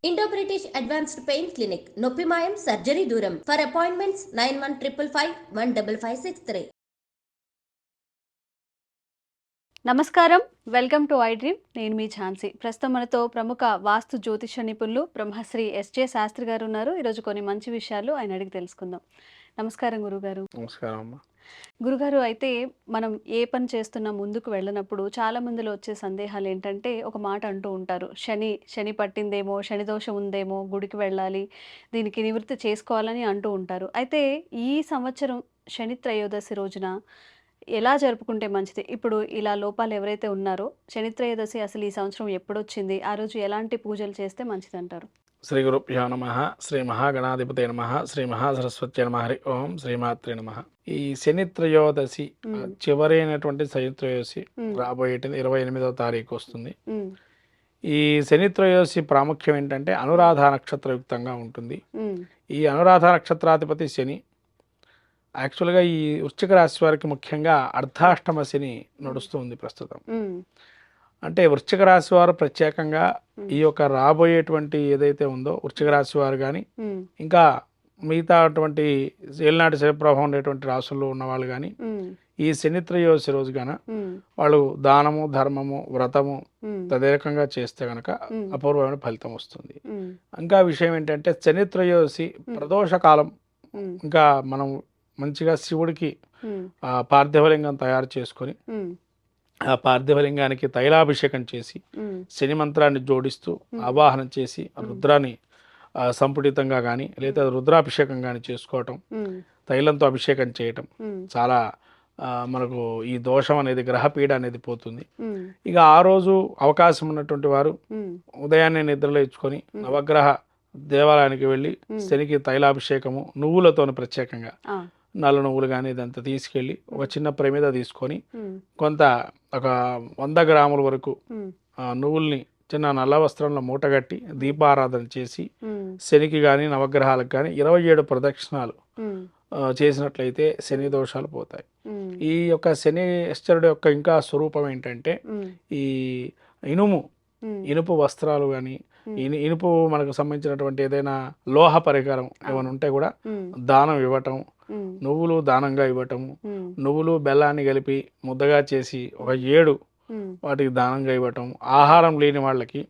Indo British advanced pain clinic నొప్పి మాయం surgery దూరం ఫర్ అపాయింట్మెంట్స్ 9155515563. నమస్కారం, వెల్కమ్ టు ఐ డ్రీమ్. నేను మీ ఝాన్సీ. ప్రస్తుతం మనతో ప్రముఖ వాస్తు జ్యోతిష నిపుణులు బ్రహ్మశ్రీ ఎస్జే శాస్త్రి గారు ఉన్నారు. ఈరోజు కొన్ని మంచి విషయాలు ఆయన అడిగి తెలుసుకుందాం. నమస్కారం గురుగారు. నమస్కారం అమ్మా. గురుగారు, అయితే మనం ఏ పని చేస్తున్నా ముందుకు వెళ్ళినప్పుడు చాలా మందిలో వచ్చే సందేహాలు ఏంటంటే, ఒక మాట అంటూ ఉంటారు, శని పట్టిందేమో, శని దోషం ఉందేమో, గుడికి వెళ్ళాలి, దీనికి నివృత్తి చేసుకోవాలని అంటూ ఉంటారు. అయితే ఈ సంవత్సరం శని త్రయోదశి రోజున ఎలా జరుపుకుంటే మంచిది? ఇప్పుడు ఇలా లోపాలు ఎవరైతే ఉన్నారో, శని త్రయోదశి అసలు ఈ సంవత్సరం ఎప్పుడొచ్చింది, ఆ రోజు ఎలాంటి పూజలు చేస్తే మంచిది అంటారు? శ్రీ గురుభ్యో నమః. శ్రీ మహాగణాధిపతే నమః. శ్రీ మహాసరస్వతి నమః. హరి ఓం. శ్రీమాత్రే నమః. ఈ శని త్రయోదశి చివరైనటువంటి శని త్రయోదశి రాబోయేటిది 28వ తారీఖు వస్తుంది. ఈ శని త్రయోదశి ప్రాముఖ్యం ఏంటంటే అనురాధ నక్షత్రయుక్తంగా ఉంటుంది. ఈ అనురాధ నక్షత్రాధిపతి శని యాక్చువల్గా ఈ వృశ్చిక రాశి వారికి ముఖ్యంగా అర్ధాష్టమ శని నడుస్తుంది ప్రస్తుతం. అంటే వృశ్చిక రాశి వారు ప్రత్యేకంగా ఈ యొక్క రాబోయేటువంటి ఏదైతే ఉందో వృశ్చిక రాశి వారు కానీ ఇంకా మిగతా అటువంటి ఏలినాటి శని ప్రభావం ఉండేటువంటి రాశుల్లో ఉన్న వాళ్ళు కానీ ఈ శని త్రయోదశి రోజు గాన వాళ్ళు దానము, ధర్మము, వ్రతము తదేకంగా చేస్తే గనక అపూర్వమైన ఫలితం వస్తుంది. ఇంకా విషయం ఏంటంటే శని త్రయోదశి ప్రదోష కాలం. ఇంకా మనం మంచిగా శివుడికి పార్థివలింగం తయారు చేసుకొని ఆ పార్థివలింగానికి తైలాభిషేకం చేసి శని మంత్రాన్ని జోడిస్తూ ఆవాహనం చేసి రుద్రాన్ని సంపుటితంగా కానీ లేదా రుద్రాభిషేకం కానీ చేసుకోవటం, తైలంతో అభిషేకం చేయటం చాలా మనకు ఈ దోషం అనేది, గ్రహపీడ అనేది పోతుంది. ఇక ఆ రోజు అవకాశం ఉన్నటువంటి వారు ఉదయాన్నే నిద్రలేచుకొని నవగ్రహ దేవాలయానికి వెళ్ళి శనికి తైలాభిషేకము నువ్వులతో ప్రత్యేకంగా నల్ల నువ్వులు కానీ ఇదంతా తీసుకెళ్ళి ఒక చిన్న ప్రమిద తీసుకొని కొంత ఒక 100 గ్రాముల వరకు నువ్వుల్ని చిన్న నల్ల వస్త్రంలో మూటగట్టి దీపారాధన చేసి శనికి కానీ నవగ్రహాలకు కానీ 27 ప్రదక్షిణాలు చేసినట్లయితే శని దోషాలు పోతాయి. ఈ యొక్క శనీశ్వరుడు యొక్క ఇంకా స్వరూపం ఏంటంటే ఈ ఇనుపు వస్త్రాలు కానీ ఇనుపు మనకు సంబంధించినటువంటి ఏదైనా లోహ పరికరం ఏమైనా ఉంటే కూడా దానం ఇవ్వటం, నువ్వులు దానంగా ఇవ్వటము, నువ్వులు బెల్లాన్ని కలిపి ముద్దగా చేసి ఒక 7 వాటికి దానంగా ఇవ్వటం, ఆహారం లేని వాళ్ళకి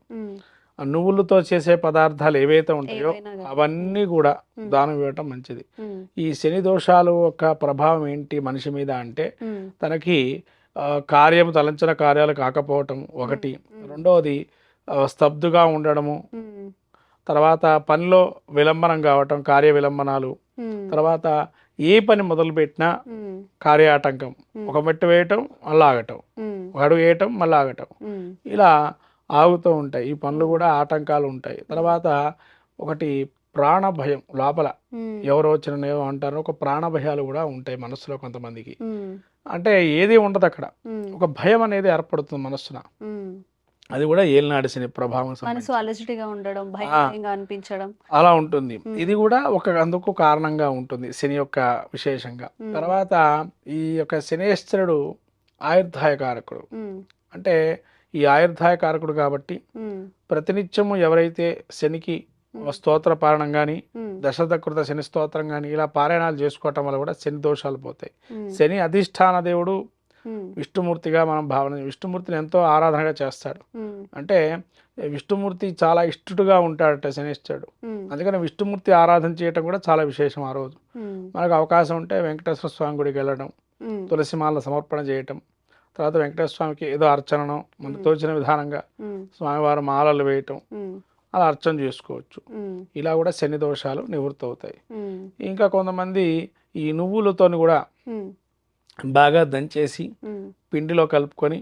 నువ్వులతో చేసే పదార్థాలు ఏవైతే ఉంటాయో అవన్నీ కూడా దానం ఇవ్వటం మంచిది. ఈ శని దోషాలు యొక్క ప్రభావం ఏంటి మనిషి మీద అంటే తనకి తలంచిన కార్యాలు కాకపోవటం ఒకటి, రెండవది స్తబ్దుగా ఉండడము, తర్వాత పనిలో విలంబనం కావటం, కార్య విలంబనాలు, తర్వాత ఏ పని మొదలుపెట్టినా కార్యాటంకం, ఒక మెట్టు వేయటం మళ్ళీ ఆగటం, ఒక అడుగు వేయటం మళ్ళీ ఆగటం, ఇలా ఆగుతూ ఉంటాయి. ఈ పనులు కూడా ఆటంకాలు ఉంటాయి. తర్వాత ఒకటి ప్రాణ భయం, లోపల ఎవరో వచ్చిన ఏమో అంటారో ఒక ప్రాణ భయాలు కూడా ఉంటాయి మనసులో కొంతమందికి. అంటే ఏది ఉండదు అక్కడ, ఒక భయం అనేది ఏర్పడుతుంది మనస్సున. అది కూడా ఏలినాటి శని ప్రభావం అనిపించడం అలా ఉంటుంది. ఇది కూడా అందుకు కారణంగా ఉంటుంది శని యొక్క విశేషంగా. తర్వాత ఈ యొక్క శనేశ్వరుడు ఆయుర్దాయకారకుడు. అంటే ఈ ఆయుర్దాయకారకుడు కాబట్టి ప్రతినిత్యము ఎవరైతే శనికి స్తోత్ర పారాయణం కానీ, దశరథకృత శని స్తోత్రం కానీ ఇలా పారాయణాలు చేసుకోవటం వల్ల కూడా శని దోషాలు పోతాయి. శని అధిష్టాన దేవుడు విష్ణుమూర్తిగా మనం భావన, విష్ణుమూర్తిని ఎంతో ఆరాధనగా చేస్తాడు. అంటే విష్ణుమూర్తి చాలా ఇష్టడుగా ఉంటాడట శనిశ్చరుడు. అందుకని విష్ణుమూర్తి ఆరాధన చేయటం కూడా చాలా విశేషం. ఆ రోజు మనకు అవకాశం ఉంటే వెంకటేశ్వర స్వామి గుడికి వెళ్ళడం, తులసిమాల సమర్పణ చేయటం, తర్వాత వెంకటేశ్వర స్వామికి ఏదో అర్చనను మనకు తోచిన విధానంగా స్వామివారు మాలలు వేయటం, అలా అర్చన చేసుకోవచ్చు. ఇలా కూడా శని దోషాలు నివృత్తి అవుతాయి. ఇంకా కొంతమంది ఈ నువ్వులతో కూడా బాగా దంచేసి పిండిలో కలుపుకొని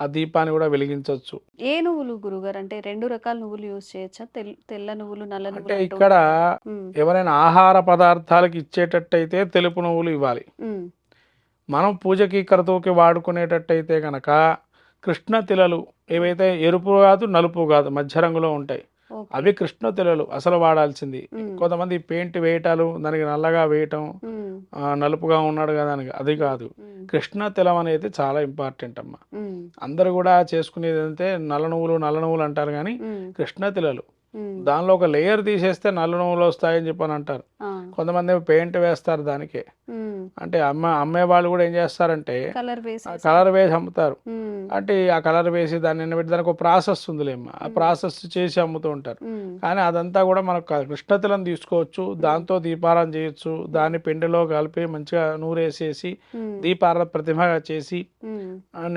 ఆ దీపాన్ని కూడా వెలిగించవచ్చు. ఏ నువ్వులు గురుగారు? అంటే 2 రకాల నువ్వులు యూజ్ చేయొచ్చా? తెల్ల నువ్వులు, నల్ల నువ్వులు? అంటే ఇక్కడ ఎవరైనా ఆహార పదార్థాలకు ఇచ్చేటట్టయితే తెలుపు నువ్వులు ఇవ్వాలి. మనం పూజకి కరతూకి వాడుకునేటట్టయితే కనుక కృష్ణ తిలలు ఏవైతే ఎరుపు కాదు నలుపు కాదు మధ్య రంగులో ఉంటాయి, అవి కృష్ణ తెలలు అసలు వాడాల్సింది. కొంతమంది పెయింట్ వేయటాలు, దానికి నల్లగా వేయటం, నలుపుగా ఉన్నాడు కదా అని అది కాదు. కృష్ణ తెలం అనేది చాలా ఇంపార్టెంట్ అమ్మా. అందరు కూడా చేసుకునేది అంటే నల్ల నువ్వులు అంటారు కానీ కృష్ణ తెలలు దానిలో ఒక లేయర్ తీసేస్తే నల్ల నువ్వులు వస్తాయని చెప్పని అంటారు. కొంతమంది పెయింట్ వేస్తారు దానికే. అంటే అమ్మే వాళ్ళు కూడా ఏం చేస్తారంటే కలర్ వేసి అమ్ముతారు. అంటే ఆ కలర్ వేసి దాన్ని ఎండబెట్టి దానికి ఒక ప్రాసెస్ ఉందిలేమ్మా, ఆ ప్రాసెస్ చేసి అమ్ముతూ ఉంటారు. కానీ అదంతా కూడా మనకు కృష్ణతులను తీసుకోవచ్చు, దాంతో దీపారాధన చేయొచ్చు. దాన్ని పిండిలో కలిపి మంచిగా నూరేసేసి దీపారాధన ప్రతిమగా చేసి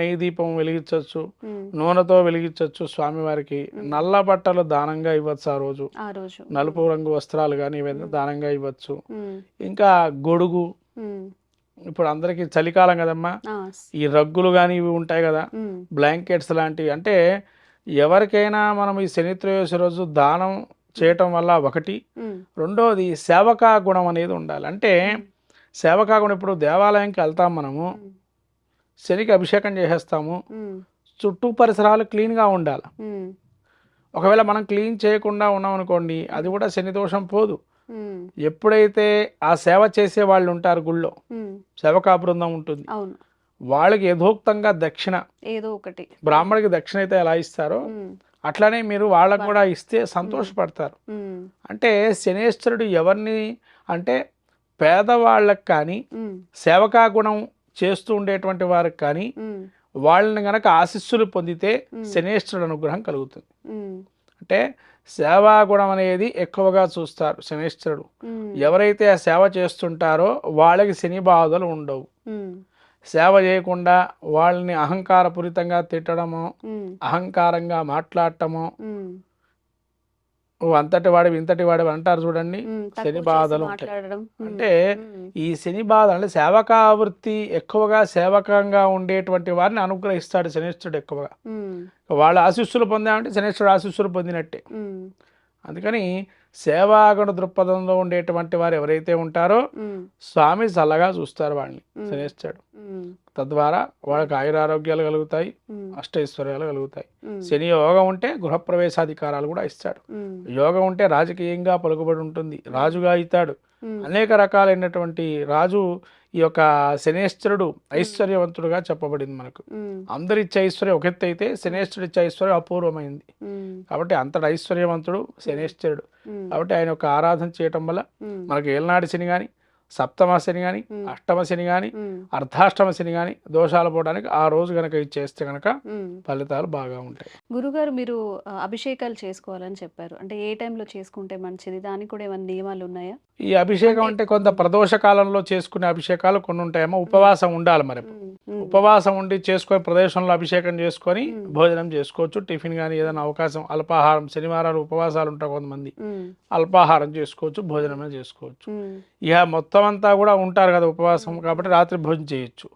నెయ్యి దీపం వెలిగించవచ్చు, నూనెతో వెలిగించవచ్చు. స్వామివారికి నల్ల బట్టలు దానంగా ఇవ్వచ్చు. ఆ రోజు నలుపు రంగు వస్త్రాలు కానీ ఇవన్నీ దానంగా ఇవ్వచ్చు. ఇంకా గొడుగు, ఇప్పుడు అందరికి చలికాలం కదమ్మా, ఈ రగ్గులు కానీ ఇవి ఉంటాయి కదా, బ్లాంకెట్స్ లాంటివి. అంటే ఎవరికైనా మనం ఈ శని త్రయోదశి రోజు దానం చేయటం వల్ల ఒకటి, రెండోది సేవకా గుణం అనేది ఉండాలి. అంటే సేవకా గుణం, ఇప్పుడు దేవాలయంకి వెళ్తాం మనము, శనికి అభిషేకం చేసేస్తాము, చుట్టూ పరిసరాలు క్లీన్గా ఉండాలి. ఒకవేళ మనం క్లీన్ చేయకుండా ఉన్నాం అనుకోండి, అది కూడా శని దోషం పోదు. ఎప్పుడైతే ఆ సేవ చేసే వాళ్ళు ఉంటారు, గుళ్ళో సేవకా బృందం ఉంటుంది, వాళ్ళకి యథోక్తంగా దక్షిణ ఏదో ఒకటి, బ్రాహ్మడికి దక్షిణ అయితే ఎలా ఇస్తారో అట్లానే మీరు వాళ్ళకు కూడా ఇస్తే సంతోషపడతారు. అంటే శనేశ్వరుడు ఎవరిని అంటే పేదవాళ్ళకి కానీ సేవకా గుణం చేస్తూ ఉండేటువంటి వారికి కానీ వాళ్ళని గనక ఆశీస్సులు పొందితే శనేశ్వరుడు అనుగ్రహం కలుగుతుంది. అంటే సేవా గుణం అనేది ఎక్కువగా చూస్తారు శనేశ్వరుడు. ఎవరైతే ఆ సేవ చేస్తుంటారో వాళ్ళకి శని బాధలు ఉండవు. సేవ చేయకుండా వాళ్ళని అహంకారపూరితంగా తిట్టడము, అహంకారంగా మాట్లాడటము, అంతటి వాడి ఇంతటి వాడి అంటారు చూడండి, శని బాధలు ఉంటాయి. అంటే ఈ శని బాధ అంటే సేవకా వృత్తి ఎక్కువగా సేవకంగా ఉండేటువంటి వారిని అనుగ్రహిస్తాడు శనేశ్వరుడు ఎక్కువగా. వాళ్ళ ఆశీస్సులు పొందామంటే శనేశ్వరుడు ఆశీస్సులు పొందినట్టే. అందుకని సేవాగుణ దృక్పథంలో ఉండేటువంటి వారు ఎవరైతే ఉంటారో స్వామి చల్లగా చూస్తారు వాళ్ళని శనేశ్వరుడు. తద్వారా వాళ్ళకి ఆయురారోగ్యాలు కలుగుతాయి, అష్టైశ్వర్యాలు కలుగుతాయి. శని యోగం ఉంటే గృహప్రవేశాధికారాలు కూడా ఇస్తాడు. యోగం ఉంటే రాజకీయంగా పలుకుబడి ఉంటుంది, రాజుగా అవుతాడు. అనేక రకాలైనటువంటి రాజు ఈ యొక్క శనేశ్వరుడు ఐశ్వర్యవంతుడుగా చెప్పబడింది మనకు. అందరిచ్చే ఐశ్వర్యం ఒక ఎత్తు అయితే శనేశ్వరుడు ఇచ్చే ఐశ్వర్యం అపూర్వమైంది. కాబట్టి అంతటి ఐశ్వర్యవంతుడు శనేశ్వరుడు. కాబట్టి ఆయన యొక్క ఆరాధన చేయటం వల్ల మనకు ఏలనాటి శని కానీ, సప్తమ శని కానీ, అష్టమ శని కానీ, అర్ధాష్టమ శని కానీ దోషాలు పోవడానికి ఆ రోజు కనుక ఇచ్చేస్తే కనుక ఫలితాలు బాగా ఉంటాయి. గురుగారు, మీరు అభిషేకాలు చేసుకోవాలని చెప్పారు, అంటే ఏ టైంలో చేసుకుంటే మంచిది, దానికి కూడా ఏమైనా నియమాలు ఉన్నాయా? ఈ అభిషేకం అంటే కొంత ప్రదోష కాలంలో చేసుకునే అభిషేకాలు కొన్ని ఉంటాయేమో. ఉపవాసం ఉండాలి. మరి ఉపవాసం ఉండి చేసుకొని ప్రదేశంలో అభిషేకం చేసుకొని భోజనం చేసుకోవచ్చు. టిఫిన్ కానీ ఏదైనా అవకాశం, అల్పాహారం, శనివారాలు ఉపవాసాలు ఉంటారు కొంతమంది, అల్పాహారం చేసుకోవచ్చు, భోజనమే చేసుకోవచ్చు. ఇక మొత్తం అంతా కూడా ఉంటారు కదా ఉపవాసం, కాబట్టి రాత్రి భోజనం చేయొచ్చు.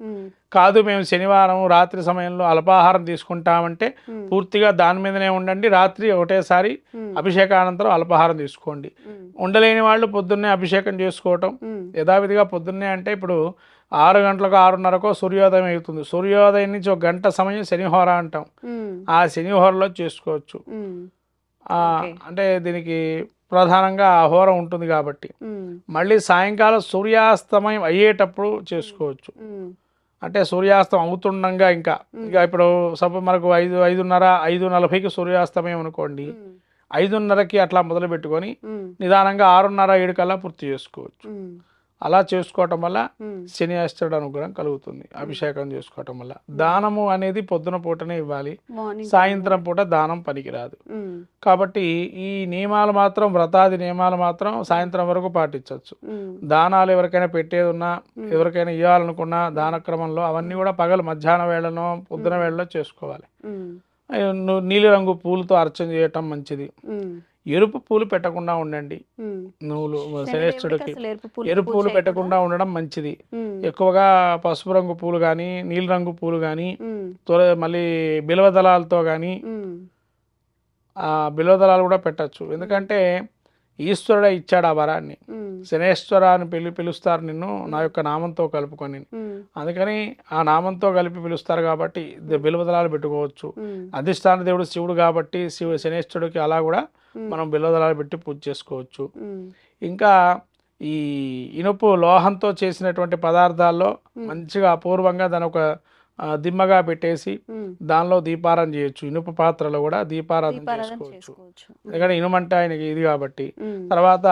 కాదు మేము శనివారం రాత్రి సమయంలో అల్పాహారం తీసుకుంటామంటే పూర్తిగా దాని మీదనే ఉండండి. రాత్రి ఒకటేసారి అభిషేకానంతరం అల్పాహారం తీసుకోండి. ఉండలేని వాళ్ళు పొద్దున్నే అభిషేకం చేసుకోవటం యథావిధిగా. పొద్దున్నే అంటే ఇప్పుడు 6 గంటలకు 6:30కో సూర్యోదయం అవుతుంది. సూర్యోదయం నుంచి 1 గంట సమయం శనిహోర అంటాం. ఆ శనిహోరలో చేసుకోవచ్చు. అంటే దీనికి ప్రధానంగా ఆ హోర ఉంటుంది కాబట్టి. మళ్ళీ సాయంకాలం సూర్యాస్తమయం అయ్యేటప్పుడు చేసుకోవచ్చు. అంటే సూర్యాస్తం అవుతుండగా ఇంకా ఇప్పుడు సపోజ్ మనకు 5:40కి సూర్యాస్తమయం అనుకోండి, 5:30కి అట్లా మొదలు పెట్టుకొని నిదానంగా 6:30-7 కల్లా పూర్తి చేసుకోవచ్చు. అలా చేసుకోవటం వల్ల శనిశ్వరుడు అనుగ్రహం కలుగుతుంది. అభిషేకం చేసుకోవటం వల్ల. దానము అనేది పొద్దున పూటనే ఇవ్వాలి, సాయంత్రం పూట దానం పనికిరాదు. కాబట్టి ఈ నియమాలు మాత్రం, వ్రతాది నియమాలు మాత్రం సాయంత్రం వరకు పాటించవచ్చు. దానాలు ఎవరికైనా పెట్టేది ఉన్నా, ఎవరికైనా ఇవ్వాలనుకున్నా దాన క్రమంలో అవన్నీ కూడా పగలు మధ్యాహ్న వేళలో పొద్దున వేళలో చేసుకోవాలి. నీలి రంగు పూలతో అర్చన చేయటం మంచిది. ఎరుపు పూలు పెట్టకుండా ఉండండి. నువ్వులు శనేశ్వరుడికి ఎరుపు పూలు పెట్టకుండా ఉండడం మంచిది. ఎక్కువగా పసుపు రంగు పూలు కానీ, నీలి రంగు పూలు కానీ, మళ్ళీ బిల్వదళాలతో కానీ, ఆ బిల్వదళాలు కూడా పెట్టచ్చు. ఎందుకంటే ఈశ్వరుడే ఇచ్చాడు ఆ వరాన్ని. శనేశ్వర అని పిలుస్తారు నిన్ను నా యొక్క నామంతో కలుపుకొని. అందుకని ఆ నామంతో కలిపి పిలుస్తారు కాబట్టి బిల్వదళాలు పెట్టుకోవచ్చు. అధిష్టాన దేవుడు శివుడు కాబట్టి శనేశ్వరుడికి అలా కూడా మనం బిల్వదళాలు పెట్టి పూజ చేసుకోవచ్చు. ఇంకా ఈ ఇనుపు లోహంతో చేసినటువంటి పదార్థాల్లో మంచిగా అపూర్వంగా దాని ఒక దిమ్మగా పెట్టేసి ఉమ్, దానిలో దీపారాధన చేయొచ్చు. ఇనుప పాత్రలో కూడా దీపారాధన దీపారాధన చేసుకోవచ్చు. చేసుకోవచ్చు. ఎందుకంటే ఇనుమంటే ఆయనకి ఇది కాబట్టి. ఉమ్, తర్వాత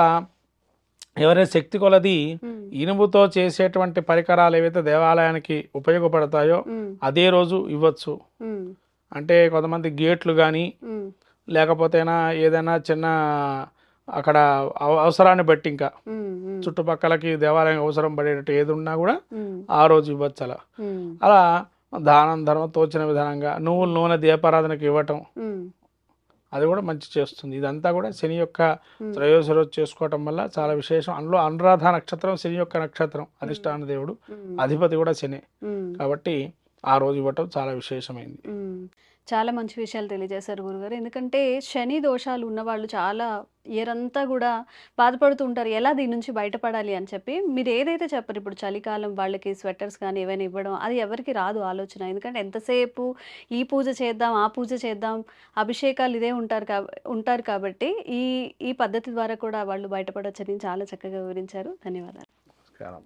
ఎవరైతే శక్తి కొలది ఉమ్, ఇనుముతో చేసేటువంటి పరికరాలు ఏవైతే దేవాలయానికి ఉపయోగపడతాయో ఉమ్, అదే రోజు ఇవ్వచ్చు. ఉమ్, అంటే కొంతమంది గేట్లు కానీ ఉమ్, లేకపోతే ఏదైనా చిన్న అక్కడ అవసరాన్ని బట్టి ఇంకా ఉమ్, ఉమ్, చుట్టుపక్కలకి దేవాలయం అవసరం పడేటట్టు ఏది ఉన్నా కూడా ఉమ్, ఆ రోజు ఇవ్వచ్చు. ఉమ్, అలా దానం ధర్మం తోచిన విధానంగా నువ్వుల నూనె దీపారాధనకి ఇవ్వటం ఉమ్, అది కూడా మంచి చేస్తుంది. ఇదంతా కూడా శని యొక్క ఉమ్, త్రయోదశి రోజు చేసుకోవటం వల్ల చాలా విశేషం. అందులో అనురాధ నక్షత్రం శని యొక్క నక్షత్రం, అధిష్టాన దేవుడు, ఉమ్, అధిపతి కూడా శని ఉమ్, కాబట్టి ఆ రోజు ఇవ్వటం చాలా విశేషమైంది. ఉమ్. చాలా మంచి విషయాలు తెలియజేశారు గురుగారు. ఎందుకంటే శని దోషాలు ఉన్నవాళ్ళు చాలా ఇయరంతా కూడా బాధపడుతూ ఉంటారు, ఎలా దీని నుంచి బయటపడాలి అని చెప్పి. మీరు ఏదైతే చెప్పారు ఇప్పుడు చలికాలం వాళ్ళకి స్వెటర్స్ కానీ ఏవైనా ఇవ్వడం, అది ఎవరికి రాదు ఆలోచన. ఎందుకంటే ఎంతసేపు ఈ పూజ చేద్దాం ఆ పూజ చేద్దాం అభిషేకాలు ఇదే ఉంటారు కాబట్టి ఈ ఈ పద్ధతి ద్వారా కూడా వాళ్ళు బయటపడవచ్చని చాలా చక్కగా వివరించారు. ధన్యవాదాలు. నమస్కారం.